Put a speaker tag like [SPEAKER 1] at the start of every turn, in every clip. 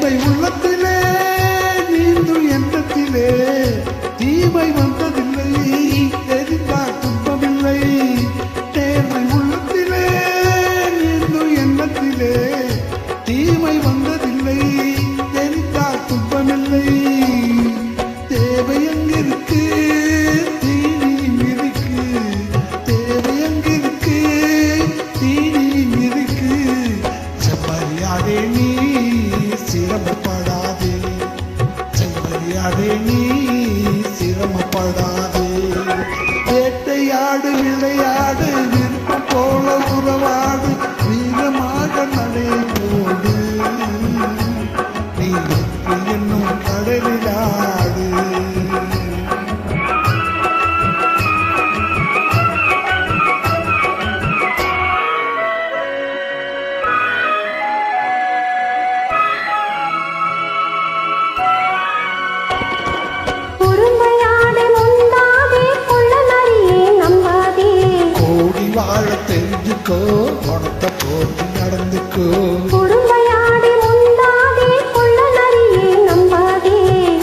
[SPEAKER 1] தேவை உள்ளத்திலே நீந்தும் எண்ணத்திலே தீமை வந்ததில்லை தெரிந்தால் துன்பமில்லை. தேவை உள்ளத்திலே நீந்தும் எண்ணத்திலே தீமை வந்ததில்லை தெரிந்தால் துன்பமில்லை. தேவை எங்கிருக்கு தீனியும் இருக்கு, தேவை எங்கிருக்கு தீனியும் இருக்கு. செம்மறியாதே நீ சிரமப்படாதே, செம்மறியாதே நீ சிரமப்படாதே. வேட்டையாடு விளையாடு விருப்பம் போல உறவாடு வீரமாக நடைபோடு நீ என்னும் கடலிலாடு. வாழ தெரிஞ்சுக்கோ, குணத்தை போட்டு நடந்துக்கோ.
[SPEAKER 2] குறும்பையாடி முந்தாதே கொள்ள நரியே நம்பாதே.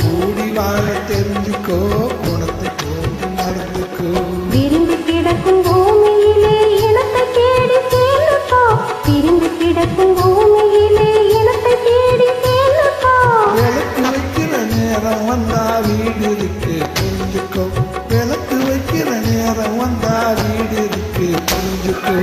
[SPEAKER 1] கூடி வாழ தெரிஞ்சுக்கோ, குணத்தை போட்டு நடந்துக்கோ.
[SPEAKER 2] விரும்பி கிடக்கும் பூமியிலே இனத்தை தேடி சேர்ந்துக்கோ, விரும்பி கிடக்கும் பூமியிலே இனத்தை தேடி சேர்ந்துக்கோ.
[SPEAKER 1] விளக்கு வைக்கிற நேரம் வந்தா வீடு இருக்கு புரிஞ்சுக்கோ, விளக்கு வைக்கிற நேரம் வந்தா வீடு இருக்கு புரிஞ்சுக்கோ.